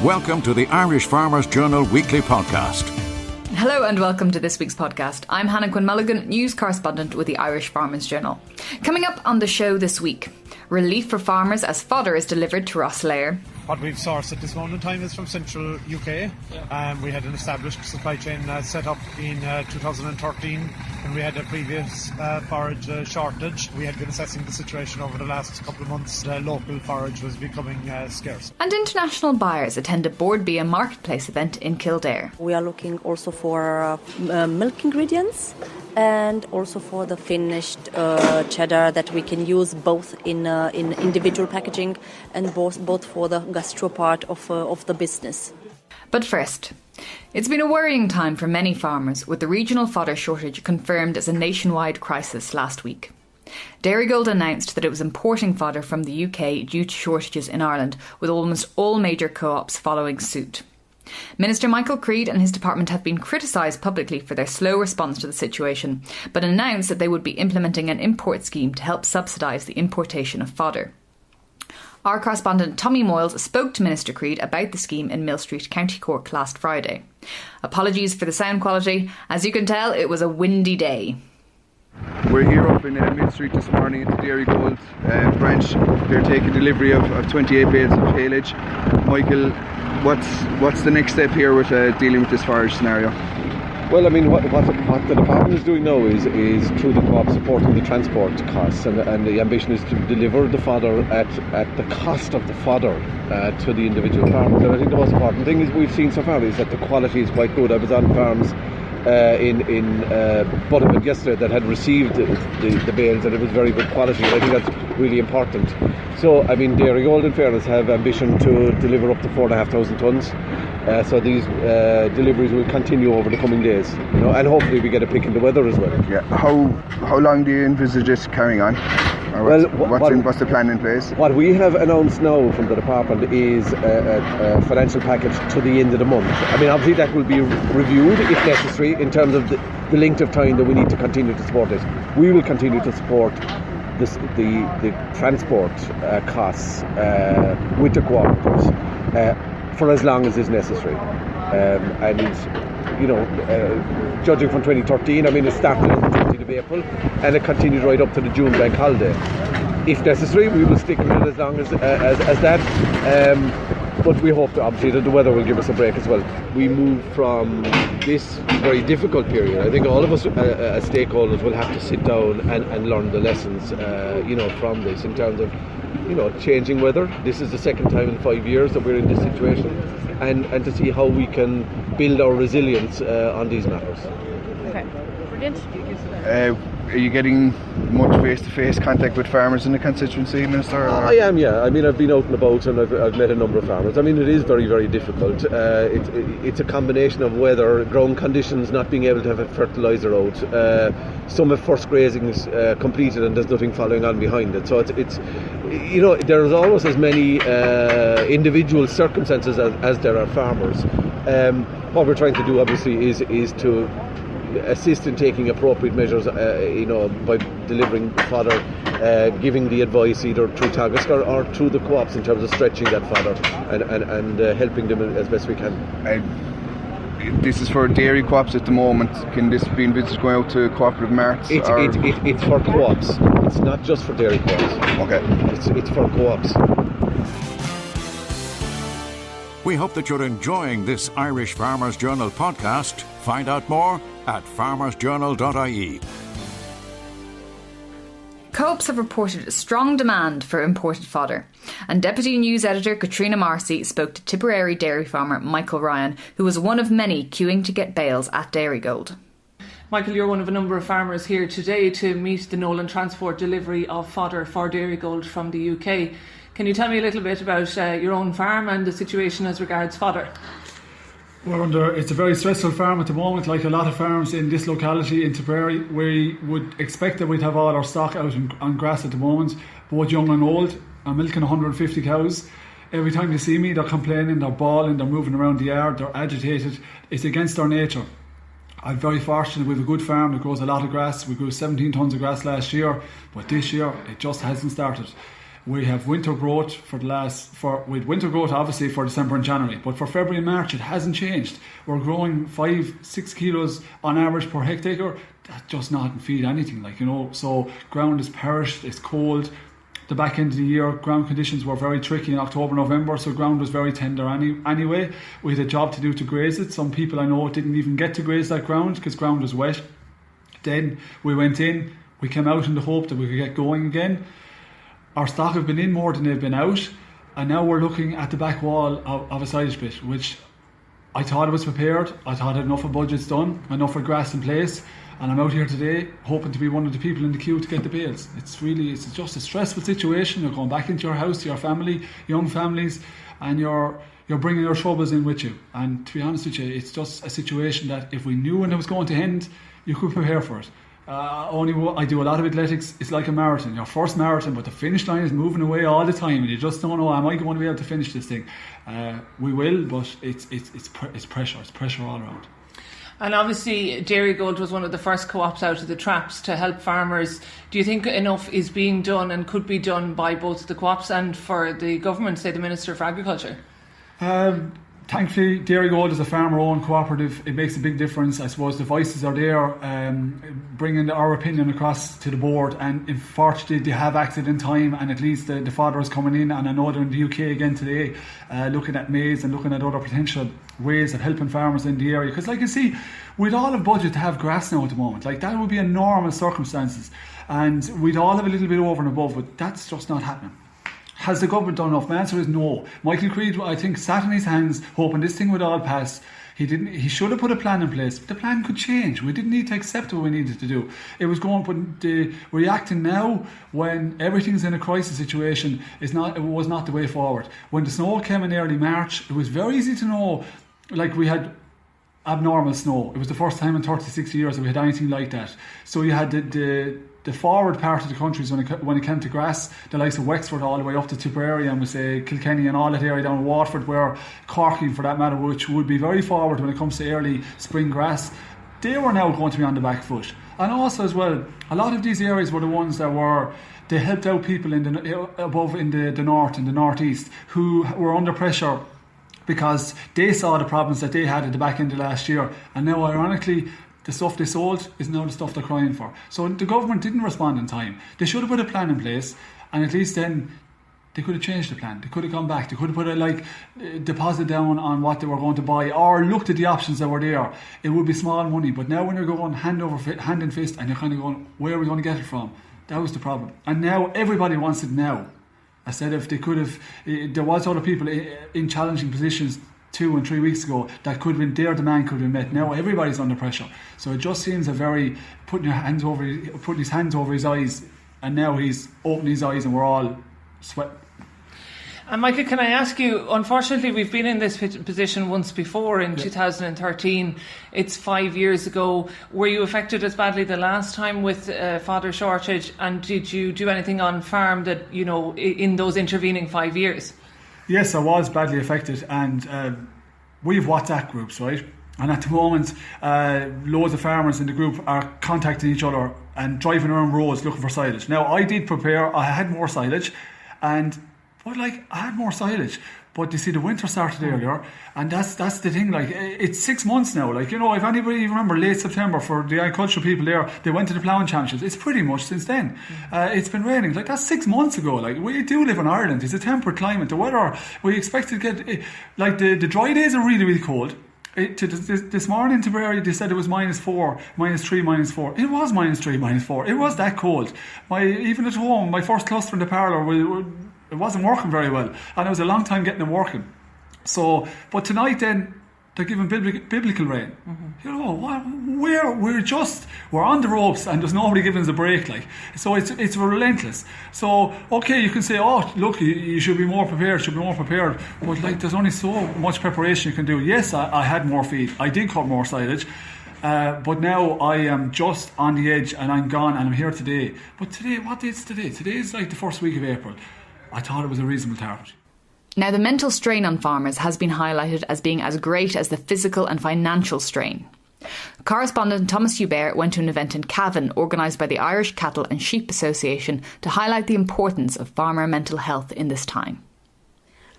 Welcome to the Irish Farmers Journal Weekly Podcast. Hello and welcome to this week's podcast. I'm Hannah Quinn Mulligan, news correspondent with the Irish Farmers Journal. Coming up on the show this week, relief for farmers as fodder is delivered to Rosslare. What we've sourced at this moment in time is from central UK. We had an established supply chain set up in 2013 when we had a previous forage shortage. We had been assessing the situation over the last couple of months. Local forage was becoming scarce. And international buyers attend a Bord Bia marketplace event in Kildare. We are looking also for milk ingredients and also for the finished cheddar that we can use both in individual packaging and both for the gastro part of the business. But first, it's been a worrying time for many farmers, with the regional fodder shortage confirmed as a nationwide crisis last week. Dairygold announced that it was importing fodder from the UK due to shortages in Ireland, with almost all major co-ops following suit. Minister Michael Creed and his department have been criticised publicly for their slow response to the situation, but announced that they would be implementing an import scheme to help subsidise the importation of fodder. Our correspondent Tommy Moyles spoke to Minister Creed about the scheme in Mill Street, County Cork last Friday. Apologies for the sound quality. As you can tell, it was a windy day. We're here up in Mill Street this morning at the Dairygold branch. They're taking delivery of 28 bales of haylage. Michael, what's the next step here with dealing with this forage scenario? Well, I mean, what the department is doing now is through the co-op supporting the transport costs, and the ambition is to deliver the fodder at the cost of the fodder to the individual farmers. And I think the most important thing is we've seen so far is that the quality is quite good. I was on farms in Buttermilk yesterday that had received the bales, and it was very good quality, and I think that's really important. So, I mean, Dairygold, in fairness, have ambition to deliver up to 4,500 tonnes. So these deliveries will continue over the coming days, and hopefully we get a pick in the weather as well. Yeah. How long do you envisage this carrying on? What's the plan in place? What we have announced now from the department is a financial package to the end of the month. I mean, obviously that will be reviewed if necessary in terms of the length of time that we need to continue to support it. We will continue to support the transport costs with the cooperatives for as long as is necessary. Judging from 2013, I mean, it started on the 20th of April and it continued right up to the June bank holiday. If necessary, we will stick with it as long as that. But we hope, obviously, that the weather will give us a break as well. We move from this very difficult period. I think all of us as stakeholders will have to sit down and learn the lessons, from this in terms of, changing weather. This is the second time in 5 years that we're in this situation, and to see how we can build our resilience on these matters. Okay, brilliant. Are you getting much face-to-face contact with farmers in the constituency, Minister? I am, yeah. I mean, I've been out and about and I've met a number of farmers. I mean, it is very, very difficult. It's a combination of weather, ground conditions, not being able to have a fertiliser out. Some have first grazings completed and there's nothing following on behind it. So it's there's almost as many individual circumstances as there are farmers. What we're trying to do, obviously, is to assist in taking appropriate measures, by delivering fodder, giving the advice either through Teagasc or through the co-ops in terms of stretching that fodder and helping them as best we can. This is for dairy co-ops at the moment. Can this be envisaged going out to cooperative marts? It's for co-ops. It's not just for dairy co-ops. Okay. It's for co-ops. We hope that you're enjoying this Irish Farmers Journal podcast. Find out more at farmersjournal.ie. Co-ops have reported a strong demand for imported fodder, and Deputy News Editor Katrina Marcy spoke to Tipperary dairy farmer Michael Ryan, who was one of many queuing to get bales at Dairygold. Michael, you're one of a number of farmers here today to meet the Nolan Transport delivery of fodder for Dairygold from the UK. Can you tell me a little bit about your own farm and the situation as regards fodder? It's a very stressful farm at the moment, like a lot of farms in this locality in Tipperary. We would expect that we'd have all our stock out on grass at the moment, both young and old. I'm milking 150 cows. Every time they see me, they're complaining, they're bawling, they're moving around the yard, they're agitated. It's against our nature. I'm very fortunate we have a good farm that grows a lot of grass. We grew 17 tonnes of grass last year, but this year it just hasn't started. We have winter growth with winter growth obviously for December and January, but for February and March it hasn't changed. We're growing 5-6 kilos on average per hectare. That's just not feed anything, so ground is perished, it's cold. The back end of the year, ground conditions were very tricky in October, November, so ground was very tender anyway. We had a job to do to graze it. Some people I know didn't even get to graze that ground because ground was wet. Then we went in, we came out in the hope that we could get going again. Our stock have been in more than they've been out, and now we're looking at the back wall of a silage pit, which I thought it was prepared. I thought I had enough of budgets done, enough of grass in place, and I'm out here today hoping to be one of the people in the queue to get the bales. It's just a stressful situation. You're going back into your house, to your family, young families, and you're bringing your troubles in with you. And to be honest with you, it's just a situation that if we knew when it was going to end, you could prepare for it. I do a lot of athletics. It's like a marathon, your first marathon, but the finish line is moving away all the time, and you just don't know, am I going to be able to finish this thing? We will, but it's pressure. It's pressure all around. And obviously Dairygold was one of the first co-ops out of the traps to help farmers. Do you think enough is being done and could be done by both the co-ops and for the government, say the Minister for Agriculture? Thankfully, Dairygold is a farmer-owned cooperative. It makes a big difference. I suppose the voices are there, bringing our opinion across to the board. And unfortunately, they have acted in time, and at least the fodder is coming in. And I know they're in the UK again today, looking at maize and looking at other potential ways of helping farmers in the area. Because, like you see, we'd all have budget to have grass now at the moment. Like, that would be in normal circumstances, and we'd all have a little bit over and above. But that's just not happening. Has the government done enough? My answer is no. Michael Creed, I think, sat in his hands hoping this thing would all pass. He should have put a plan in place. But the plan could change. We didn't need to accept what we needed to do. It was reacting now when everything's in a crisis situation was not the way forward. When the snow came in early March, it was very easy to know, like, we had abnormal snow. It was the first time in 36 years that we had anything like that. So you had the forward part of the countries when it came to grass, the likes of Wexford all the way up to Tipperary, and we say Kilkenny and all that area down in Waterford, where Corky for that matter, which would be very forward when it comes to early spring grass, they were now going to be on the back foot. And also as well, a lot of these areas were the ones that they helped out people in the north and the northeast who were under pressure because they saw the problems that they had at the back end of last year, and now ironically the stuff they sold is now the stuff they're crying for. So the government didn't respond in time. They should have put a plan in place, and at least then they could have changed the plan. They could have gone back. They could have put a deposit down on what they were going to buy, or looked at the options that were there. It would be small money, but now when you're going hand in fist, and you're kind of going, where are we going to get it from? That was the problem. And now everybody wants it now. I said if they could have, there was other people in challenging positions 2 and 3 weeks ago that could have been, their demand could have been met. Now everybody's under pressure. So it just seems putting his hands over his eyes, and now he's opening his eyes and we're all sweating. And Michael, can I ask you, unfortunately we've been in this position once before in 2013. It's 5 years ago. Were you affected as badly the last time with fodder shortage, and did you do anything on farm that, in those intervening 5 years? Yes, I was badly affected, and we have WhatsApp groups, right? And at the moment, loads of farmers in the group are contacting each other and driving around roads looking for silage. Now, I did prepare, I had more silage, but I had more silage. But you see, the winter started earlier, and that's the thing. It's 6 months now. If anybody remember late September for the agricultural people there, they went to the ploughing championships. It's pretty much since then. It's been raining. That's 6 months ago. We do live in Ireland. It's a temperate climate. The weather, we expect to get the dry days are really, really cold. This morning in Tipperary, they said it was -4, -3, -4. It was -3, -4. It was that cold. Even at home, my first cluster in the parlour, it wasn't working very well, and it was a long time getting it working. So, but tonight then they're giving biblical rain. Mm-hmm. We're on the ropes, and there's nobody giving us a break. So it's relentless. So okay, you can say, oh look, you should be more prepared. But there's only so much preparation you can do. Yes, I had more feed. I did cut more silage. But now I am just on the edge, and I'm gone, and I'm here today. But today, what is today? Today is the first week of April. I thought it was a reasonable target. Now, the mental strain on farmers has been highlighted as being as great as the physical and financial strain. Correspondent Thomas Hubert went to an event in Cavan organised by the Irish Cattle and Sheep Association to highlight the importance of farmer mental health in this time.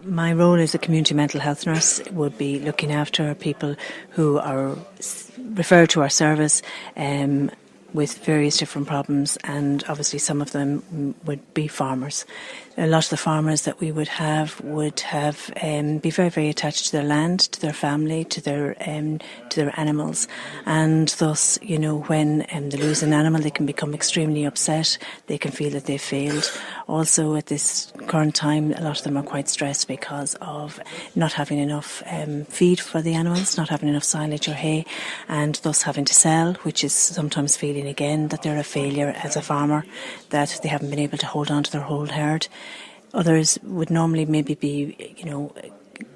My role as a community mental health nurse would be looking after people who are referred to our service with various different problems, and obviously some of them would be farmers. A lot of the farmers that we would have be very, very attached to their land, to their family, to their animals, and thus, when they lose an animal, they can become extremely upset. They can feel that they've failed. Also, at this current time, a lot of them are quite stressed because of not having enough feed for the animals, not having enough silage or hay, and thus having to sell, which is sometimes feeling again that they're a failure as a farmer, that they haven't been able to hold on to their whole herd. Others would normally maybe be,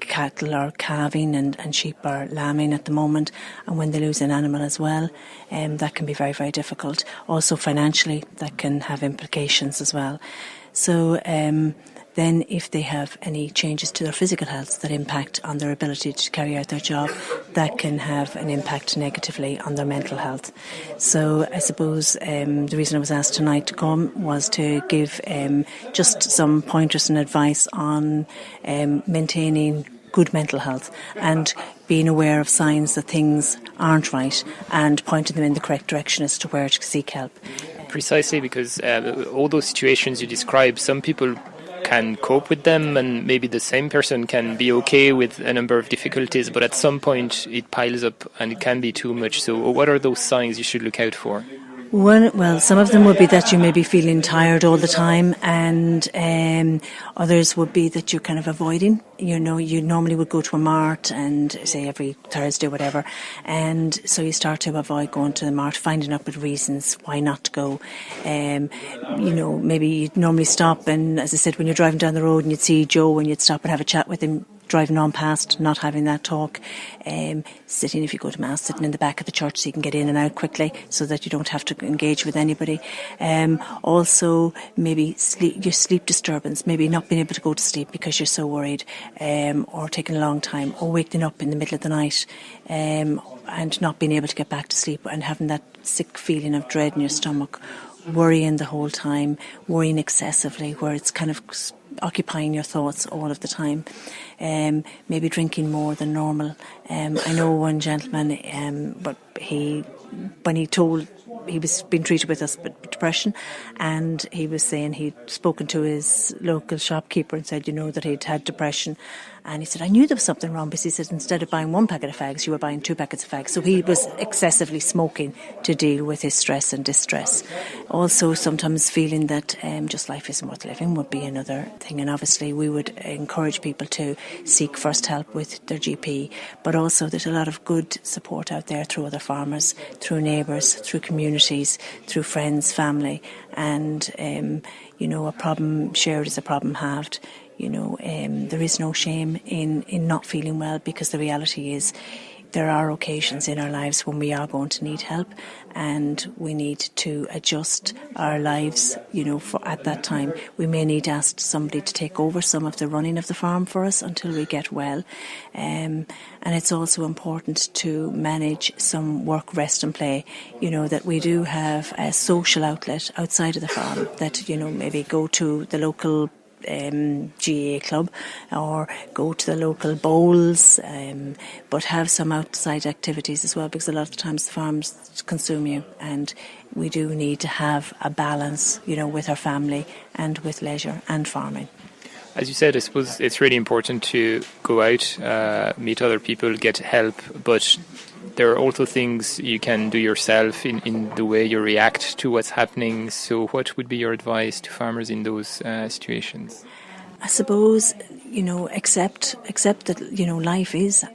cattle are calving and sheep are lambing at the moment, and when they lose an animal as well, that can be very, very difficult. Also financially, that can have implications as well. So then if they have any changes to their physical health that impact on their ability to carry out their job, that can have an impact negatively on their mental health. So I suppose the reason I was asked tonight to come was to give just some pointers and advice on maintaining good mental health and being aware of signs that things aren't right and pointing them in the correct direction as to where to seek help. Precisely, because all those situations you describe, some people can cope with them, and maybe the same person can be okay with a number of difficulties, but at some point it piles up and it can be too much. So what are those signs you should look out for? Well, some of them would be that you may be feeling tired all the time, and others would be that you're kind of avoiding. You normally would go to a mart and say every Thursday, whatever, and so you start to avoid going to the mart, finding up with reasons why not to go. Maybe you'd normally stop, and as I said, when you're driving down the road and you'd see Joe and you'd stop and have a chat with him, driving on past, not having that talk, sitting, if you go to Mass, sitting in the back of the church so you can get in and out quickly so that you don't have to engage with anybody. Also, maybe your sleep disturbance, maybe not being able to go to sleep because you're so worried, or taking a long time, or waking up in the middle of the night and not being able to get back to sleep and having that sick feeling of dread in your stomach, worrying the whole time, worrying excessively, where it's kind of occupying your thoughts all of the time. Maybe drinking more than normal. I know one gentleman, but when he told he was being treated with depression, and he was saying he'd spoken to his local shopkeeper and said, that he'd had depression. And he said, I knew there was something wrong, because he said instead of buying one packet of fags, you were buying 2 packets of fags. So he was excessively smoking to deal with his stress and distress. Also, sometimes feeling that just life isn't worth living would be another thing. And obviously we would encourage people to seek first help with their GP, but also there's a lot of good support out there through other farmers, through neighbours, through communities, through friends, family, and a problem shared is a problem halved. There is no shame in not feeling well, because the reality is there are occasions in our lives when we are going to need help, and we need to adjust our lives, at that time. We may need to ask somebody to take over some of the running of the farm for us until we get well. And it's also important to manage some work, rest and play, that we do have a social outlet outside of the farm, that, maybe go to the local GAA club or go to the local bowls, but have some outside activities as well, because a lot of the times the farms consume you, and we do need to have a balance, with our family and with leisure and farming. As you said, I suppose it's really important to go out, meet other people, get help, but there are also things you can do yourself in the way you react to what's happening. So what would be your advice to farmers in those situations? I suppose, accept that, life is,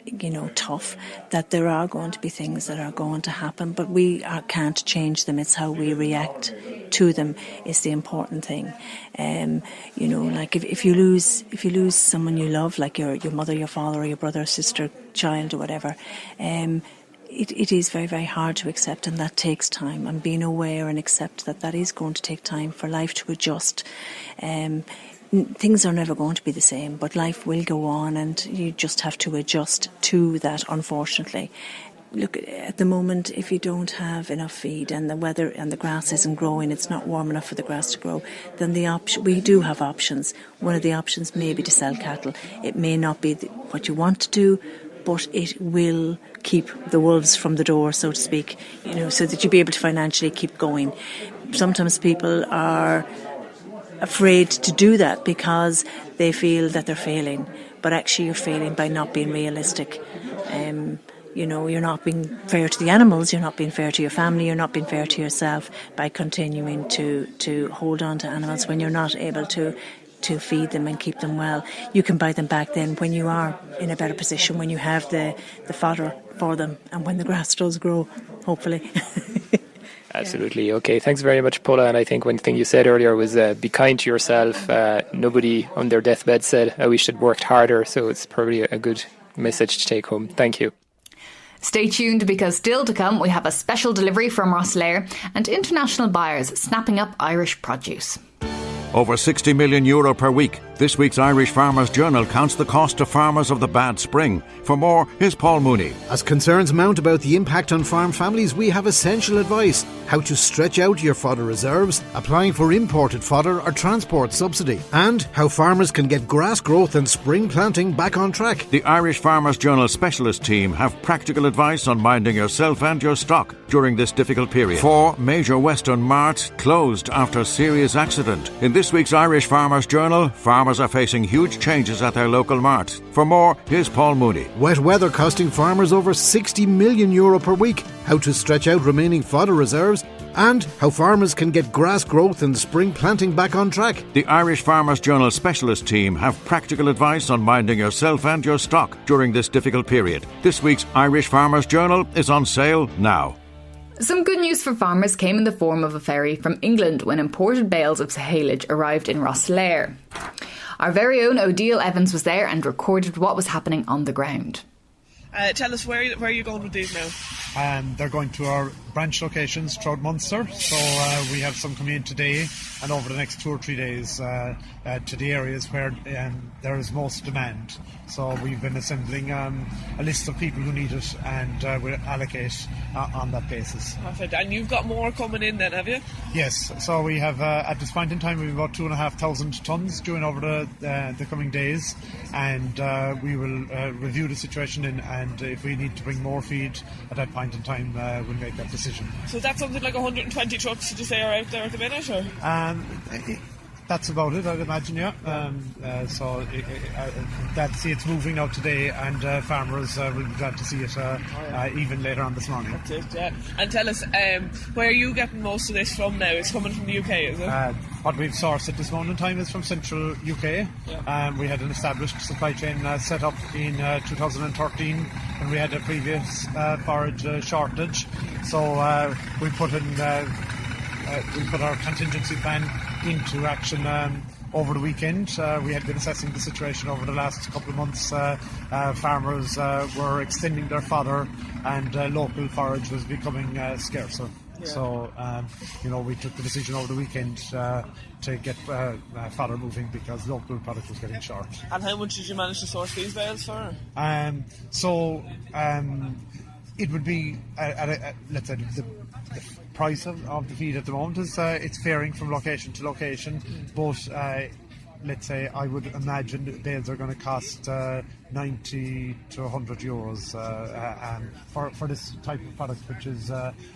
tough, that there are going to be things that are going to happen, but we can't change them. It's how we react to them is the important thing. Like if you lose someone you love, like your mother, your father, or your brother, sister, child, or whatever, it is very, very hard to accept, and that takes time. And being aware and accept that is going to take time for life to adjust. Things are never going to be the same, but life will go on, and you just have to adjust to that, unfortunately. look, at the moment, if you don't have enough feed and the weather and the grass isn't growing, it's not warm enough for the grass to grow, then we do have options. One of the options may be to sell cattle. It may not be what you want to do, but it will keep the wolves from the door, so to speak, so that you'll be able to financially keep going. Sometimes people are afraid to do that because they feel that they're failing, but actually you're failing by not being realistic. You're not being fair to the animals, you're not being fair to your family, you're not being fair to yourself by continuing to hold on to animals when you're not able to feed them and keep them well. You can buy them back then when you are in a better position, when you have the fodder for them and when the grass does grow, hopefully. Absolutely. Okay, thanks very much, Paula. And I think one thing you said earlier was be kind to yourself. Nobody on their deathbed said, we should work harder. So it's probably a good message to take home. Thank you. Stay tuned, because still to come we have a special delivery from Rosslare and international buyers snapping up Irish produce. Over €60 million per week. This week's Irish Farmers Journal counts the cost to farmers of the bad spring. For more, here's Paul Mooney. As concerns mount about the impact on farm families, we have essential advice. How to stretch out your fodder reserves, applying for imported fodder or transport subsidy, and how farmers can get grass growth and spring planting back on track. The Irish Farmers Journal specialist team have practical advice on minding yourself and your stock during this difficult period. 4 major Western marts closed after serious accident. In this week's Irish Farmers Journal, farmers are facing huge changes at their local marts. For more, here's Paul Mooney. Wet weather costing farmers over €60 million per week. How to stretch out remaining fodder reserves, and how farmers can get grass growth and spring planting back on track. The Irish Farmers Journal specialist team have practical advice on minding yourself and your stock during this difficult period. This week's Irish Farmers Journal is on sale now. Some good news for farmers came in the form of a ferry from England when imported bales of haylage arrived in Rosslare. Our very own Odile Evans was there and recorded what was happening on the ground. Tell us, where are you going with these now? They're going to our branch locations throughout Munster, so we have some coming in today and over the next 2 or 3 days to the areas where there is most demand. So we've been assembling a list of people who need it, and we'll allocate on that basis. Perfect. And you've got more coming in then, have you? Yes, so we have at this point in time we have about 2,500 tonnes due in over the coming days, and we will review the situation and if we need to bring more feed at that point in time, we'll make that decision. So that's something like 120 trucks, did you say, are out there at the minute? Or? That's about it, I'd imagine, yeah. So it's moving now today, and farmers will be glad to see it even later on this morning. That's it, yeah. And tell us, where are you getting most of this from now? It's coming from the UK, is it? What we've sourced at this moment in time is from central UK. Yeah. We had an established supply chain set up in 2013 when we had a previous forage shortage. So we put our contingency plan into action over the weekend. We had been assessing the situation over the last couple of months. Farmers were extending their fodder, and local forage was becoming scarcer. Yeah. So, we took the decision over the weekend to get fodder moving because local product was getting short. And how much did you manage to source these bales for? It would be, let's say, the price of the feed at the moment is it's varying from location to location, but let's say I would imagine the bales are going to cost 90 to 100 euros for this type of product, which is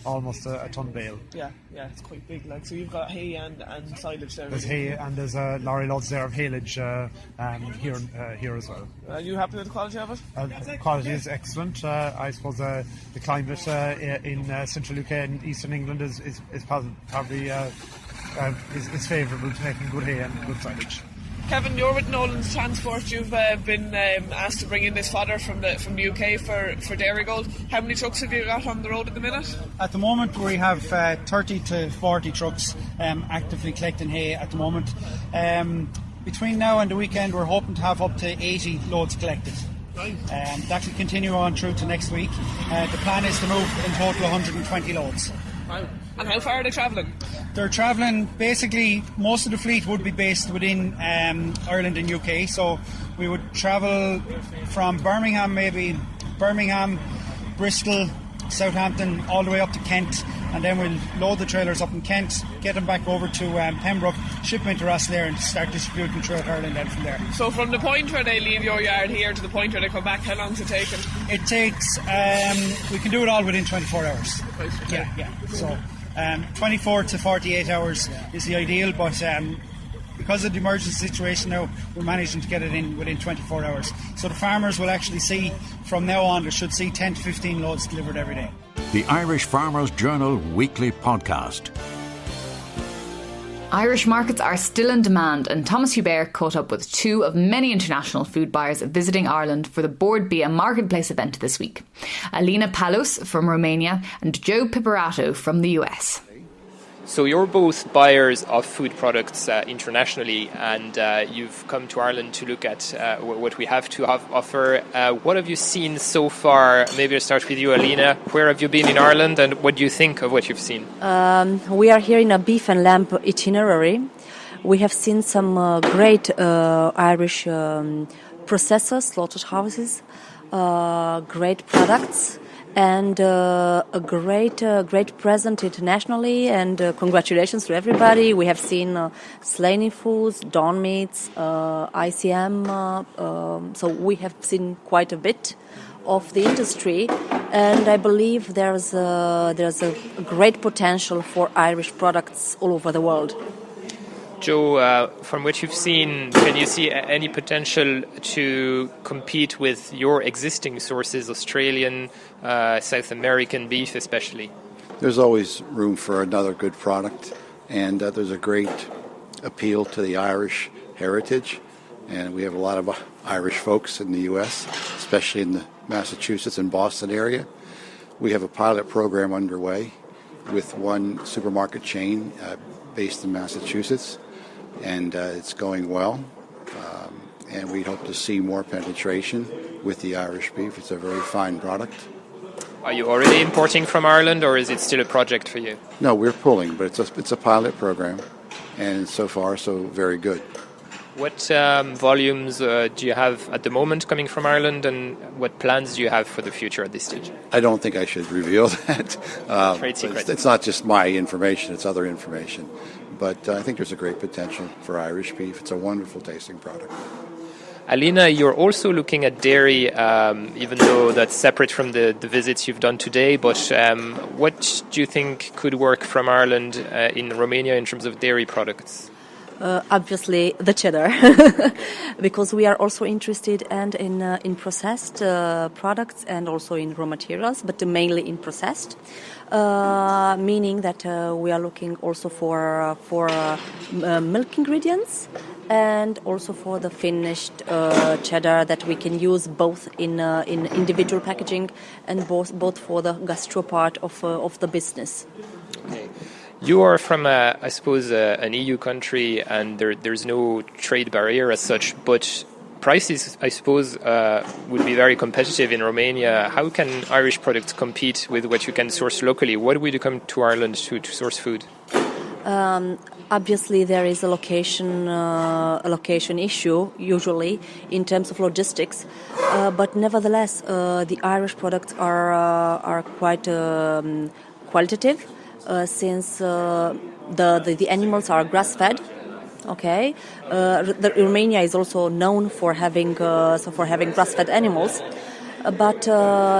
almost a ton bale. Yeah, it's quite big. Like, so you've got hay and silage there. There's hay and there's lorry loads there of haylage here as well. Are you happy with the quality of it? The quality is excellent. I suppose the climate in central UK and eastern England is probably is favourable to making good hay and good silage. Kevin, you're with Nolan's Transport. You've been asked to bring in this fodder from the UK for Dairy Gold. How many trucks have you got on the road at the minute? At the moment we have 30 to 40 trucks actively collecting hay at the moment. Between now and the weekend we're hoping to have up to 80 loads collected. That will continue on through to next week. The plan is to move in total 120 loads. Wow. And how far are they travelling? They're travelling, basically, most of the fleet would be based within Ireland and UK. So we would travel from Birmingham, Bristol, Southampton, all the way up to Kent, and then we'll load the trailers up in Kent, get them back over to Pembroke, ship them into Rosslare and start distributing throughout Ireland then from there. So from the point where they leave your yard here to the point where they come back, how long does it take them? It takes, we can do it all within 24 hours. Yeah. So 24 to 48 hours is the ideal, but because of the emergency situation now, we're managing to get it in within 24 hours. So the farmers will actually see, from now on, they should see 10 to 15 loads delivered every day. The Irish Farmers Journal Weekly Podcast. Irish markets are still in demand, and Thomas Hubert caught up with two of many international food buyers visiting Ireland for the Bord Bia marketplace event this week. Alina Palos from Romania and Joe Piperato from the US. So you're both buyers of food products internationally, and you've come to Ireland to look at what we have to offer. What have you seen so far? Maybe I'll start with you, Alina. Where have you been in Ireland, and what do you think of what you've seen? We are here in a beef and lamb itinerary. We have seen some great Irish processors, slaughterhouses, great products, and a great present internationally, and congratulations to everybody. We have seen Slaney Foods, Dawn Meats, ICM, so we have seen quite a bit of the industry, and I believe there's a great potential for Irish products all over the world. Joe, from what you've seen, can you see any potential to compete with your existing sources, Australian, South American beef especially? There's always room for another good product, and there's a great appeal to the Irish heritage, and we have a lot of Irish folks in the U.S., especially in the Massachusetts and Boston area. We have a pilot program underway with one supermarket chain based in Massachusetts, and it's going well, and we hope to see more penetration with the Irish beef. It's a very fine product. Are you already importing from Ireland, or is it still a project for you? No, we're pulling, but it's a pilot program, and so far so very good. What volumes do you have at the moment coming from Ireland, and what plans do you have for the future at this stage? I don't think I should reveal that. Trade secret. It's not just my information, it's other information. But I think there's a great potential for Irish beef. It's a wonderful tasting product. Alina, you're also looking at dairy, even though that's separate from the visits you've done today. But what do you think could work from Ireland in Romania in terms of dairy products? Obviously, the cheddar, because we are also interested in processed products and also in raw materials, but mainly in processed. Meaning that we are looking also for milk ingredients and also for the finished cheddar that we can use both in individual packaging and both for the gastro part of the business. Okay. You are from, I suppose, an EU country, and there's no trade barrier as such, but prices, I suppose, would be very competitive in Romania. How can Irish products compete with what you can source locally? What would you come to Ireland to source food? Obviously, there is a location issue, usually, in terms of logistics. But nevertheless, the Irish products are quite qualitative. Since the animals are grass-fed, okay. Romania is also known for having grass-fed animals, but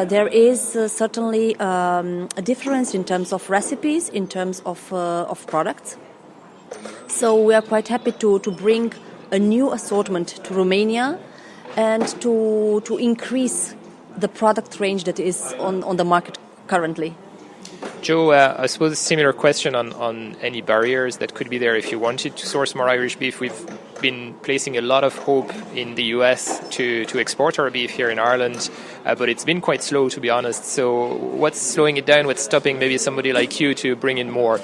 there is certainly a difference in terms of recipes, in terms of products. So we are quite happy to bring a new assortment to Romania and to increase the product range that is on the market currently. Joe, I suppose a similar question on any barriers that could be there if you wanted to source more Irish beef. We've been placing a lot of hope in the US to export our beef here in Ireland, but it's been quite slow, to be honest. So what's slowing it down? What's stopping maybe somebody like you to bring in more?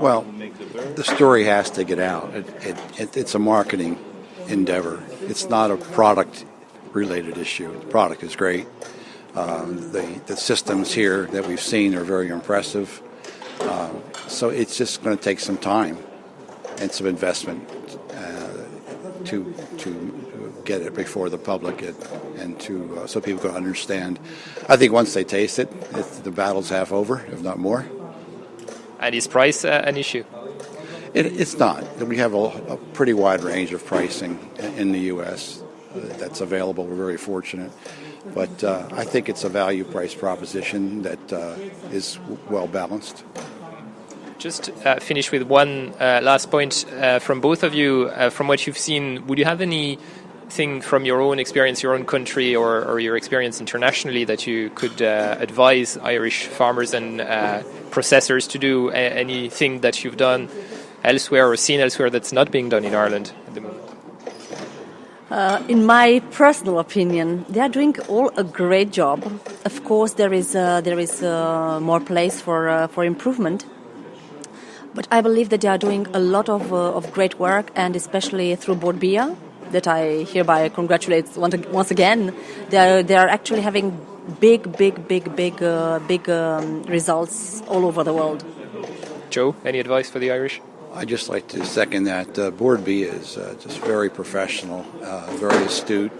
Well, the story has to get out. It's a marketing endeavor. It's not a product-related issue. The product is great. The systems here that we've seen are very impressive. So it's just going to take some time and some investment to get it before the public and to so people can understand. I think once they taste it, the battle's half over, if not more. And is price an issue? It's not. We have a pretty wide range of pricing in the U.S. That's available. We're very fortunate. But I think it's a value price proposition that is well balanced. Just finish with one last point from both of you. From what you've seen, would you have anything from your own experience, your own country, or your experience internationally that you could advise Irish farmers and processors to do? Anything that you've done elsewhere or seen elsewhere that's not being done in Ireland at the moment? In my personal opinion, they are doing all a great job. Of course, there is more place for improvement. But I believe that they are doing a lot of great work, and especially through Bord Bia, that I hereby congratulate once again. They are actually having big results all over the world. Joe, any advice for the Irish? I'd just like to second that. Bord Bia is just very professional, very astute.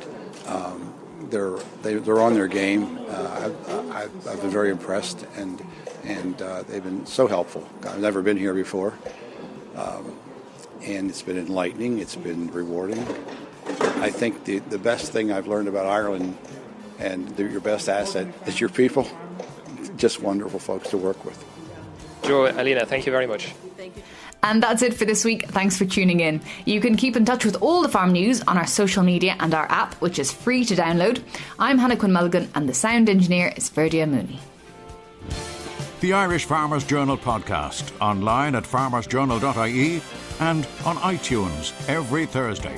They're on their game. I've been very impressed, and they've been so helpful. I've never been here before, and it's been enlightening. It's been rewarding. I think the best thing I've learned about Ireland, and your best asset, is your people. Just wonderful folks to work with. Joe, Alina, thank you very much. Thank you. And that's it for this week. Thanks for tuning in. You can keep in touch with all the farm news on our social media and our app, which is free to download. I'm Hannah Quinn Mulligan, and the sound engineer is Ferdia Mooney. The Irish Farmers Journal podcast, online at farmersjournal.ie and on iTunes every Thursday.